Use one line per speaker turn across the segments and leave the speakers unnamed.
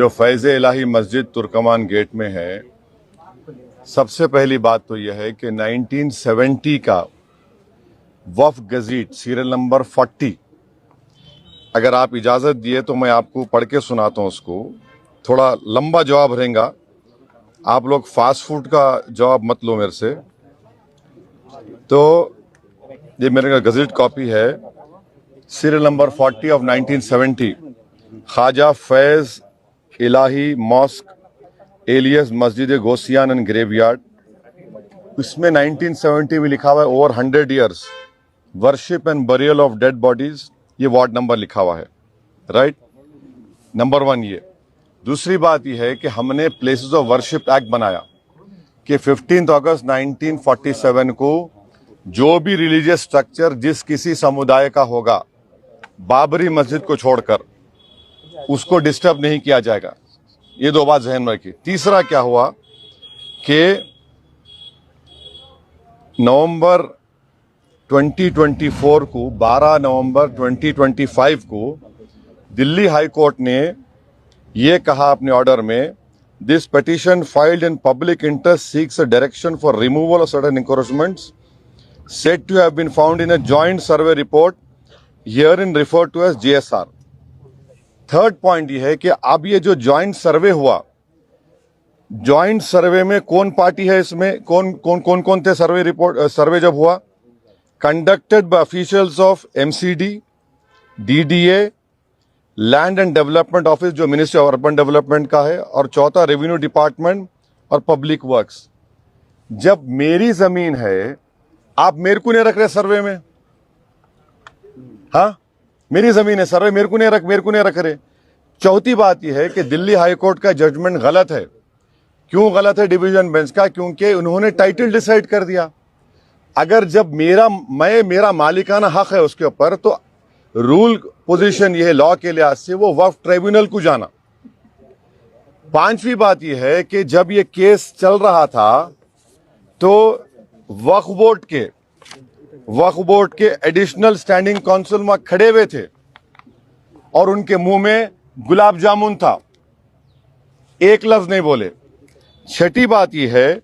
जो फैज़ इलाही मस्जिद तुर्कमान गेट में है, सबसे पहली बात तो यह है कि 1970 का वफ़ गज़ीट सीरियल नंबर 40, अगर आप इजाज़त दिए तो मैं आपको पढ़ के सुनाता हूँ उसको। थोड़ा लंबा जवाब रहेगा, आप लोग फास्ट फूड का जवाब मत लो मेरे से। तो ये मेरे का गज़ीट कॉपी है, serial number 40 of 1970, Khwaja Faiz Ilahi mosque alias Masjid Ghousiyan and graveyard. इसमें 1970 में लिखा हुआ है over 100 years worship and burial of dead bodies. ये वार्ड नंबर लिखा हुआ है, राइट। नंबर 1 ये। दूसरी बात यह है कि हमने प्लेसेस ऑफ वर्शिप एक्ट बनाया कि 15 अगस्त 1947 को जो भी रिलीजियस स्ट्रक्चर जिस किसी समुदाय का होगा, बाबरी मस्जिद को छोड़कर, उसको डिस्टर्ब नहीं किया जाएगा। ये 2 बात ज़हन में रखिए। तीसरा क्या हुआ कि नवंबर 2024 को 12 नवंबर 2025 को दिल्ली हाई कोर्ट ने ये कहा अपने ऑर्डर में, this petition filed in public interest seeks a direction for removal of certain encroachments said to have been found in a joint survey report herein referred to as JSR। Third point ये है कि अब ये जो joint सर्वे हुआ, joint सर्वे में कौन party है, इसमें कौन थे सर्वे रिपोर्ट, सर्वे जब हुआ, conducted by officials of MCD, DDA, land and development office जो मिनिस्ट्री ऑफ अर्बन डेवलपमेंट का है, और चौथा रेवेन्यू डिपार्टमेंट और पब्लिक वर्क्स। जब मेरी जमीन है, आप मेरे को नहीं रख रहे सर्वे में, हाँ मेरी जमीन है, सर्वे मेरे को नहीं रख रहे। चौथी बात यह है कि दिल्ली हाई कोर्ट का जजमेंट गलत है। क्यों गलत है डिवीजन बेंच का? क्योंकि उन्होंने टाइटल डिसाइड कर दिया। अगर जब मेरा मालिकाना हक है उसके ऊपर, तो रूल पोजीशन यह है लॉ के लिहाज से वो वक्फ ट्राइब्यूनल को जाना। पांचवी बात यह है कि जब ये केस चल रहा था तो वक्फ बोर्ड के एडिशनल स्टैंडिंग काउंसिल वहां खड़े हुए थे और उनके मुंह में गुलाब जामुन था, एक लफ्ज नहीं बोले। छठी बात यह है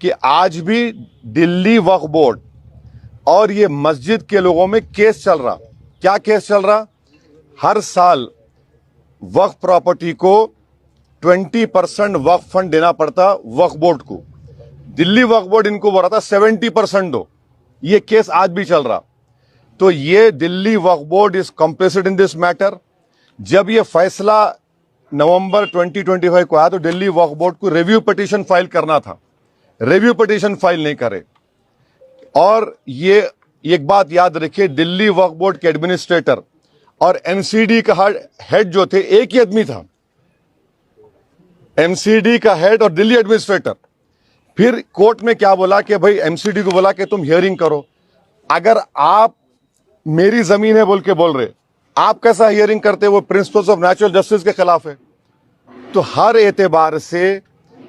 कि आज भी दिल्ली वक्फ बोर्ड और ये मस्जिद के लोगों में केस चल रहा। क्या केस चल रहा? हर साल वक्फ प्रॉपर्टी को 20% वक्फ फंड देना पड़ता वक्फ बोर्ड को। दिल्ली वक्फ बोर्ड इनको बोल रहा था 70% दो। ये केस आज भी चल रहा। तो ये Delhi Waqf board is complicit in this matter. जब ये फैसला नवंबर 2025 को आया तो दिल्ली वक्फ बोर्ड को रिव्यू पिटीशन फाइल करना था, रिव्यू पिटीशन फाइल नहीं करे। और ये एक बात याद रखिए, दिल्ली वक्फ बोर्ड के एडमिनिस्ट्रेटर और MCD का हेड जो थे, एक ही आदमी था। MCD का हेड और दिल्ली एडमिनिस्ट्रेटर। फिर कोर्ट में क्या बोला कि भाई MCD को बोला कि तुम हियरिंग करो। अगर आप मेरी जमीन है बोल के बोल रहे, आप कैसा हियरिंग करते? वो प्रिंसिपल्स ऑफ नेचुरल जस्टिस के खिलाफ है। तो हर एतबार से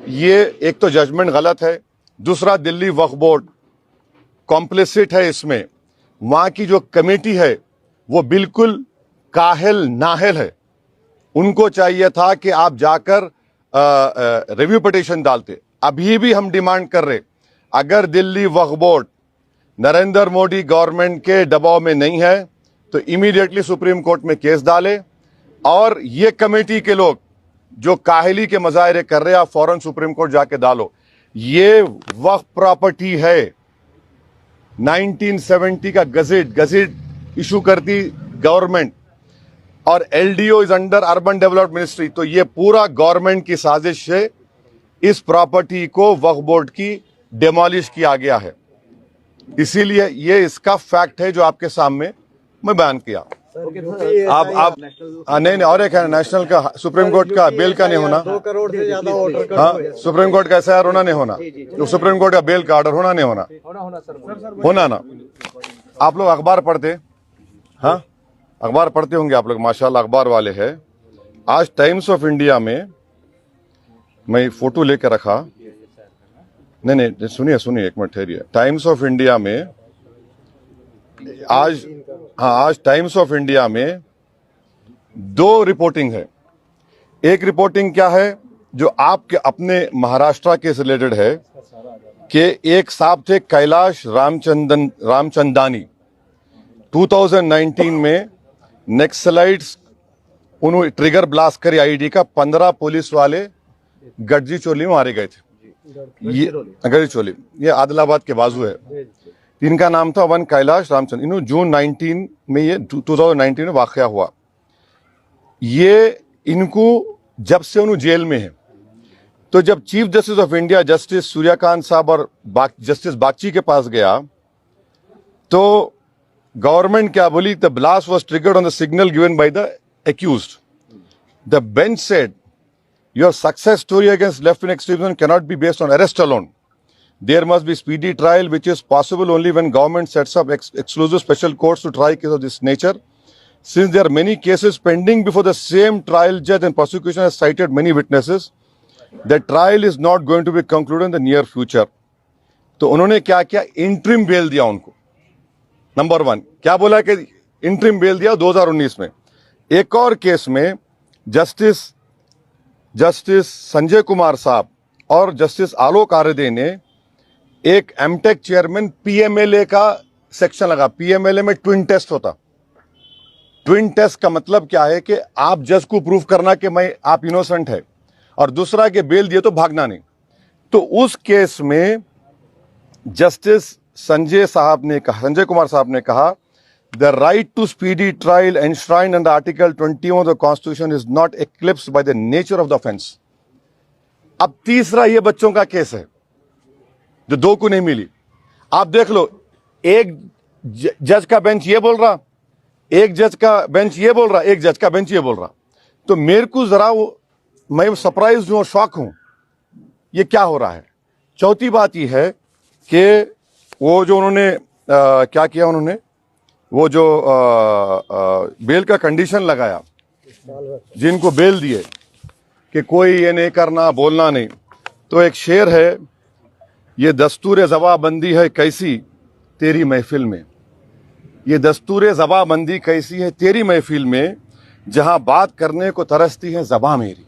ये एक तो जजमेंट गलत है, दूसरा दिल्ली वक्फ बोर्ड कॉम्प्लिसिट है इसमें। वहां की जो कमेटी है वो बिल्कुल काहिल नाहिल है। उनको चाहिए था कि आप जाकर रिव्यू पिटीशन डालते। अभी भी हम डिमांड कर रहे, अगर दिल्ली वक्फ बोर्ड नरेंद्र मोदी गवर्नमेंट के दबाव में नहीं है तो इमीडिएटली सुप्रीम कोर्ट में केस डाले, और ये कमेटी के लोग जो काहिली के मजाहरे कर रहे हैं, आप फौरन सुप्रीम कोर्ट जाके डालो। ये वक्फ प्रॉपर्टी है, 1970 का गज़ेट इशू करती गवर्नमेंट, और LDO is under urban development ministry. तो ये पूरा गवर्नमेंट की साजिश है, इस प्रॉपर्टी को वक्फ बोर्ड की डिमोलिश किया गया है। इसीलिए ये इसका फैक्ट है जो आपके सामने मैं बयान किया। आप नहीं, और एक है नेशनल का, सुप्रीम कोर्ट का बेल का नहीं होना।
2 करोड़ से ज्यादा ऑर्डर
हाँ, सुप्रीम कोर्ट का SIR होना नहीं होना, तो सुप्रीम कोर्ट का बेल का ऑर्डर होना नहीं होना, होना ना। आप लोग अखबार पढ़ते, हाँ अखबार पढ़ते होंगे आप लोग, माशाल्लाह अखबार वाले हैं। आज टाइम्स ऑफ इंडिया में मैं फोटो लेकर रखा, नहीं सुनिए एक मिनट ठहरिए। टाइम्स ऑफ इंडिया में आज टाइम्स ऑफ इंडिया में 2 रिपोर्टिंग है। एक रिपोर्टिंग क्या है जो आपके अपने महाराष्ट्र के से रिलेटेड है कि एक साहब थे कैलाश रामचंदानी 2019 में नेक्सलाइट्स उन्होंने ट्रिगर ब्लास्ट करी आईडी का 15 पुलिस वाले गढ़जी चोली में मारे गए थे। ये गढ़जी चोली ये आदिलाबाद के बाजू है। इनका नाम था वन कैलाश रामचंद्र। इन्होंने जून 19 में ये 2019 में वाकया हुआ। ये इनको जब से उन्होंने जेल में है, तो जब chief justice of India justice Suryakant साहब और जस्टिस बागची के पास गया तो गवर्नमेंट क्या बोली, the blast was triggered on the signal given by the accused. The bench said, your success story against left-wing extremism cannot be based on arrest alone. There must be speedy trial, which is possible only when government sets up exclusive special courts to try cases of this nature. Since there are many cases pending before the same trial judge and prosecution has cited many witnesses, the trial is not going to be concluded in the near future. तो उन्होंने क्या किया, interim bell दिया उनको। Number one क्या बोला कि interim bell दिया 2019 में। एक और केस में जस्टिस संजय कुमार साहब और जस्टिस आलोक आरदे ने एक एमटेक चेयरमैन पीएमएलए का सेक्शन लगा। पीएमएलए में ट्विन टेस्ट होता। ट्विन टेस्ट का मतलब क्या है कि आप जज को प्रूव करना कि आप इनोसेंट है और दूसरा के बेल दिए तो भागना नहीं। तो उस केस में जस्टिस संजय कुमार साहब ने कहा, the right to speedy trial enshrined under Article 21 of the Constitution is not eclipsed by the nature of the offense. अब तीसरा ये बच्चों का केस है जो दो को नहीं मिली। आप देख लो, एक जज का बेंच ये बोल रहा, एक जज का बेंच ये बोल रहा, एक जज का बेंच ये बोल रहा। तो मेरे को जरा मैं सरप्राइज हूं, शॉक हूं, ये क्या हो रहा है। चौथी बात ये है कि वो जो उन्होंने क्या किया, उन्होंने वो जो बेल का कंडीशन लगाया, जिनको बेल दिए कि कोई ये नहीं करना, बोलना नहीं। तो एक शेर है, ये दस्तूर जबाबंदी है कैसी तेरी महफिल में, ये दस्तूर जबाबंदी कैसी है तेरी महफिल में, जहां बात करने को तरसती है ज़बां मेरी।